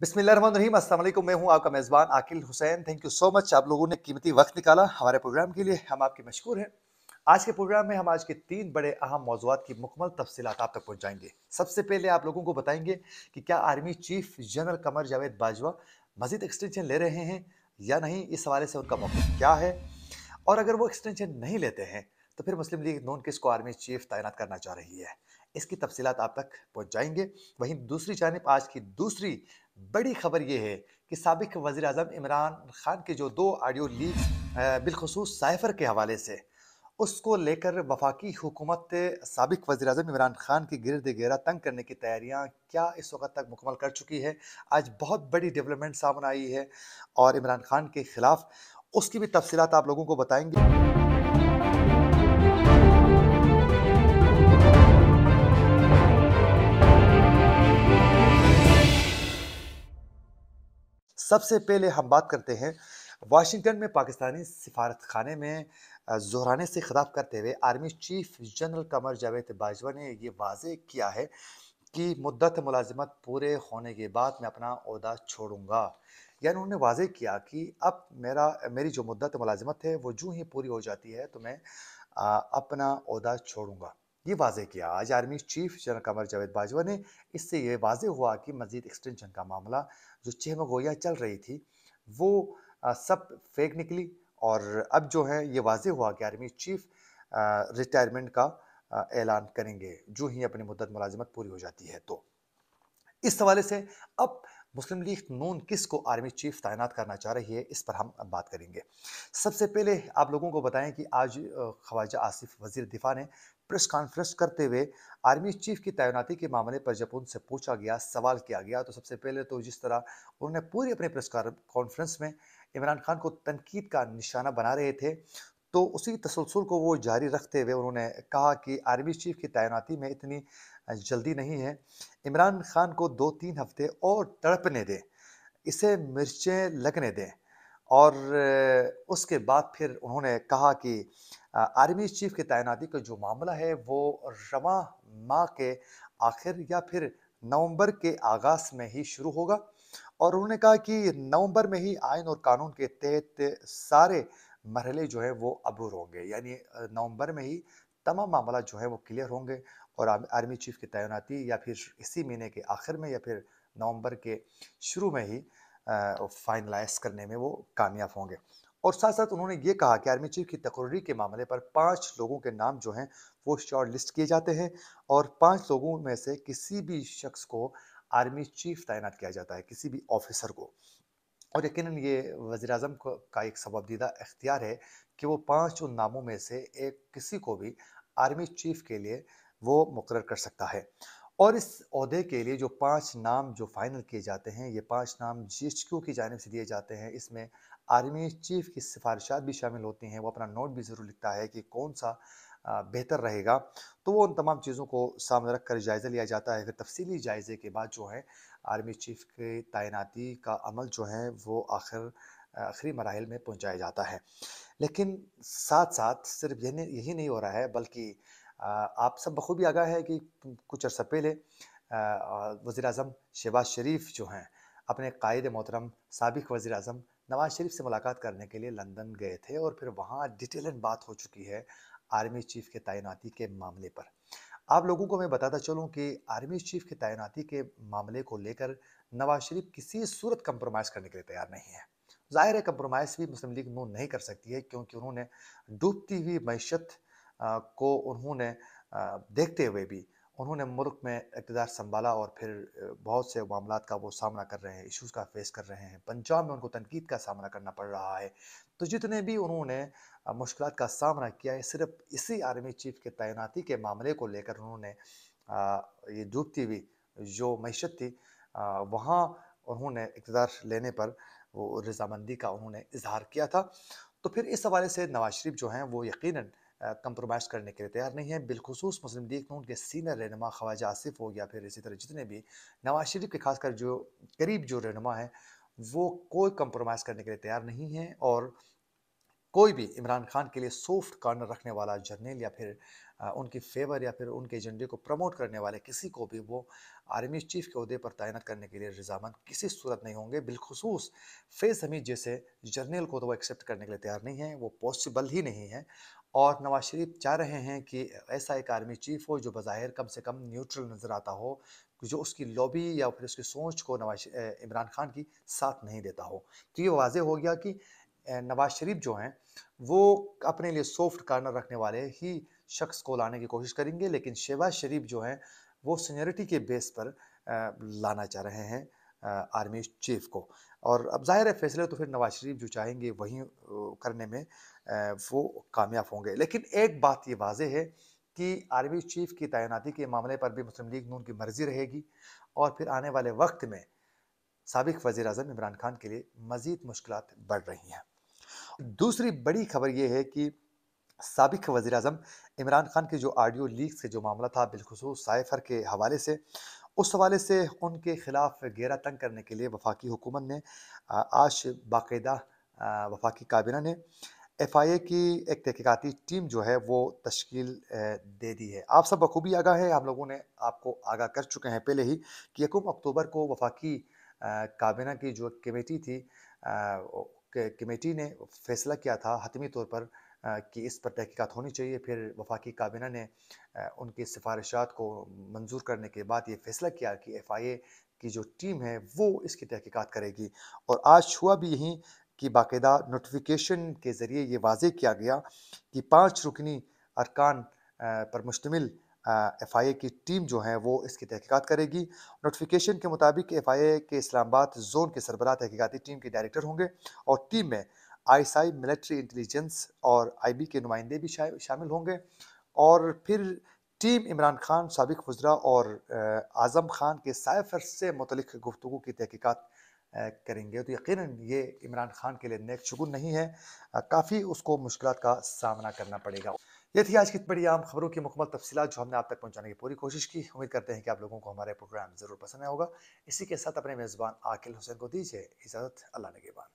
बिस्मिल्लाहिर्रहमानिर्रहीम, अस्सलाम वालेकुम। मैं हूं आपका मेज़बान Aqil Hussain. Thank you so much, आप लोगों ने कीमती वक्त निकाला हमारे प्रोग्राम के लिए, हम आपके मशकूर हैं। आज के प्रोग्राम में हम आज के 3 बड़े अहम मौज़ूआत की मुकम्मल तफ़सीलात आप तक पहुँचाएँगे। सबसे पहले आप लोगों को बताएँगे कि क्या army chief general Qamar Javed Bajwa मज़ीद एक्सटेंशन ले रहे हैं या नहीं? इस हवाले से उनका मौक़िफ़ क्या है? और अगर वो एक्सटेंशन नहीं लेते हैं, तो फिर मुस्लिम लीग नून किसको आर्मी चीफ तैनात करना चाह रही है? इसकी तफसीलात आप तक पहुँचाएँगे। वहीं दूसरी जानिब आज की दूसरी बड़ी खबर ये है कि साबिक वज़ीर-ए-आज़म इमरान खान के जो 2 ऑडियो लीक्स बिलख़ुसूस साइफ़र के हवाले से, उसको लेकर वफ़ाकी हुकूमत साबिक वज़ीर-ए-आज़म इमरान खान के गिरद-गिरा तंग करने की तैयारियाँ क्या इस वक़्त तक मुकम्मल कर चुकी है? आज बहुत बड़ी डेवलपमेंट सामने आई है और इमरान खान के खिलाफ़ उसकी भी तफसीलात आप लोगों को बताएँगे। सबसे पहले हम बात करते हैं वाशिंगटन में पाकिस्तानी सिफारत खाने में ज़ोराने से खिताब करते हुए army chief general Qamar Javed Bajwa ने ये वाज़ेह किया है कि मुद्दत मुलाज़मत पूरे होने के बाद मैं अपना ओहदा छोड़ूँगा। यानी उन्होंने वाज़ेह किया कि अब मेरी जो मुद्दत मुलाज़मत है वो यूँ ही पूरी हो जाती है तो मैं अपना ओहदा छोड़ूँगा। ये वाज़ेह किया आज army chief general Qamar Javed Bajwa ने। इससे ये वाज़ेह हुआ कि मज़ीद एक्सटेंशन का मामला जो चहमगोइयाँ चल रही थी वो सब फेक निकली और अब जो है ये वाज़ेह हुआ कि आर्मी चीफ रिटायरमेंट का ऐलान करेंगे, जो ही अपनी मुद्दत मुलाज़मत पूरी हो जाती है तो। इस हवाले से अब मुस्लिम लीग नून किसको आर्मी चीफ तैनात करना चाह रही है, इस पर हम अब बात करेंगे। सबसे पहले आप लोगों को बताएं कि आज ख्वाजा आसिफ वजीर दिफा ने प्रेस कॉन्फ्रेंस करते हुए आर्मी चीफ की तैनाती के मामले पर जब उनसे पूछा गया, सवाल किया गया, तो सबसे पहले तो जिस तरह उन्होंने पूरी अपनी प्रेस कॉन्फ्रेंस में इमरान खान को तनकीद का निशाना बना रहे थे, तो उसी तसलसल को वो जारी रखते हुए उन्होंने कहा कि आर्मी चीफ की तैनाती में इतनी जल्दी नहीं है। इमरान खान को 2-3 हफ्ते और तड़पने दें, इसे मिर्चें लगने दें और उसके बाद फिर उन्होंने कहा कि आर्मी चीफ की तैनाती का जो मामला है वो रवां माह के आखिर या फिर नवंबर के आगाज़ में ही शुरू होगा और उन्होंने कहा कि नवंबर में ही आइन और कानून के तहत सारे मरहले जो है वो अबूर होंगे। यानी नवंबर में ही तमाम मामला जो है वो क्लियर होंगे और आर्मी चीफ की तैनाती या फिर इसी महीने के आखिर में या फिर नवंबर के शुरू में ही फाइनलाइज करने में वो कामयाब होंगे। और साथ साथ उन्होंने ये कहा कि आर्मी चीफ की तकर्री के मामले पर 5 लोगों के नाम जो हैं वो शॉर्ट लिस्ट किए जाते हैं और 5 लोगों में से किसी भी शख्स को आर्मी चीफ तैनात किया जाता है, किसी भी ऑफिसर को। और यकीनन ये वज़ीर-ए-आज़म का एक सबबदीदा इख्तियार है कि वो 5 उन नामों में से एक किसी को भी आर्मी चीफ के लिए वो मुक़र्रर कर सकता है। और इस ओहदे के लिए जो 5 नाम जो फ़ाइनल किए जाते हैं, ये 5 नाम जीएचक्यू की जानिब से दिए जाते हैं। इसमें आर्मी चीफ की सिफ़ारिशात भी शामिल होती हैं, वो अपना नोट भी ज़रूर लिखता है कि कौन-सा बेहतर रहेगा। तो वो उन तमाम चीज़ों को सामने रख कर जायज़ा लिया जाता है। फिर तफ़सीली जायज़े के बाद जो है आर्मी चीफ की तैनाती का अमल जो है वो आखिरी मराहिल में पहुँचाया जाता है। लेकिन साथ-साथ सिर्फ़ यही नहीं हो रहा है बल्कि आप सब बखूबी आगाह है कि कुछ अर्सा पहले वज़ीर-ए-आज़म शहबाज़ शरीफ़ जो हैं, अपने कायद मोहतरम साबिक़ वज़ीर-ए-आज़म नवाज़ शरीफ़ से मुलाकात करने के लिए लंदन गए थे और फिर वहाँ डिटेलन बात हो चुकी है आर्मी चीफ के तैनाती के मामले पर। आप लोगों को मैं बताता चलूँ कि आर्मी चीफ की तैनाती के मामले को लेकर नवाज़ शरीफ़ किसी सूरत कंप्रोमाइज़ करने के लिए तैयार नहीं है। ज़ाहिर है कंप्रोमाइज़ भी मुस्लिम लीग नून नहीं कर सकती है क्योंकि उन्होंने डूबती हुई मईशत को उन्होंने देखते हुए भी उन्होंने मुल्क में इक़्तिदार सँभाला और फिर बहुत से मामलात का वो सामना कर रहे हैं, इश्यूज़ का फ़ेस कर रहे हैं। पंजाब में उनको तनकीद का सामना करना पड़ रहा है। तो जितने भी उन्होंने मुश्किलात का सामना किया है, सिर्फ़ इसी आर्मी चीफ के तैनाती के मामले को लेकर उन्होंने ये डूबती हुई जो मईशत थी वहाँ उन्होंने इक़्तिदार लेने पर वो रज़ामंदी का उन्होंने इज़हार किया था। तो फिर इस हवाले से नवाज़ शरीफ़ जो हैं वो यकीनन कंप्रोमाइज़ करने के लिए तैयार नहीं है। बिलख़ुसूस मुस्लिम लीग नून के सीनियर रहनुमा ख्वाजा आसिफ हो या फिर इसी तरह जितने भी नवाज़ शरीफ़ के ख़ासकर जो करीब जो रहनुमा हैं, वो कोई कंप्रोमाइज़ करने के लिए तैयार नहीं हैं और कोई भी इमरान खान के लिए सॉफ्ट कॉर्नर रखने वाला जर्नल या फिर उनकी फेवर या फिर उनके एजेंडे को प्रमोट करने वाले किसी को भी वो आर्मी चीफ के ओहदे पर तैनात करने के लिए रजामंद किसी सूरत नहीं होंगे। बिलखसूस फैज़ हमीद जैसे जनरल को तो वो एक्सेप्ट करने के लिए तैयार नहीं है, वो पॉसिबल ही नहीं है। और नवाज शरीफ चाह रहे हैं कि ऐसा एक आर्मी चीफ हो जो बज़ाहिर कम से कम न्यूट्रल नज़र आता हो, जो उसकी लॉबी या फिर उसकी सोच को इमरान खान की साथ नहीं देता हो। तो ये वाज़ेह हो गया कि नवाज शरीफ जो हैं वो अपने लिए सॉफ्ट कार्नर रखने वाले ही शख्स को लाने की कोशिश करेंगे, लेकिन शहबाज शरीफ जो हैं वो सीनियरिटी के बेस पर लाना चाह रहे हैं आर्मी चीफ को। और अब ज़ाहिर है फैसले तो फिर नवाज शरीफ जो चाहेंगे वही करने में वो कामयाब होंगे। लेकिन एक बात ये वाज़ेह है कि आर्मी चीफ की तैनाती के मामले पर भी मुस्लिम लीग नून की मर्ज़ी रहेगी और फिर आने वाले वक्त में साबिक वज़ीर-ए-आज़म इमरान खान के लिए मज़ीद मुश्किलात बढ़ रही हैं। दूसरी बड़ी खबर ये है कि साबिक वज़ीर-ए-आज़म इमरान खान की जो ऑडियो लीक से जो मामला था बिलख़ुसूस साइफ़र के हवाले से, उस हवाले से उनके खिलाफ घेरा तंग करने के लिए वफ़ाकी हुकूमत ने आज बाकायदा वफ़ाकी काबीना ने एफआईए की एक तहकीकाती टीम जो है वो तश्कील दे दी है। आप सब बखूबी आगाह हैं, हम लोगों ने आपको आगाह कर चुके हैं पहले ही कि 1 अक्टूबर को वफ़ाकी काबीना की जो कमेटी थी कमेटी ने फैसला किया था हतमी तौर पर कि इस पर तहकीकात होनी चाहिए। फिर वफ़ाकी काबीना ने उनकी सिफ़ारिशात को मंज़ूर करने के बाद ये फैसला किया कि एफआईए की जो टीम है वो इसकी तहकीकात करेगी। और आज हुआ भी यही कि बाकायदा नोटिफ़िकेशन के ज़रिए ये वाज़ेह किया गया कि 5 रुकनी अरकान पर मुश्तमिल एफआईए की टीम जो है वो इसकी तहकीकात करेगी। नोटिफ़िकेशन के मुताबिक एफआईए के इस्लामाबाद ज़ोन के सरबराह तहकीकाती टीम के डायरेक्टर होंगे और टीम में आईएसआई, मिलिट्री इंटेलिजेंस और आईबी के नुमाइंदे भी शामिल होंगे। और फिर टीम इमरान खान, साबिक वज़रा और आज़म खान के साइफ़र से मुतल्लिक़ गुफ्तगू की तहकीकात करेंगे। तो यकीनन ये इमरान खान के लिए नेक शुगुन नहीं है, काफ़ी उसको मुश्किलात का सामना करना पड़ेगा। ये थी आज की बड़ी आम खबरों की मुकम्मल तफसीलात जो हमने आप तक पहुँचाने की पूरी कोशिश की। उम्मीद करते हैं कि आप लोगों को हमारे प्रोग्राम ज़रूर पसंद आया होगा। इसी के साथ अपने मेज़बान आकिल हुसैन को दीजिए इजाज़त। अल्लाह निगहबान।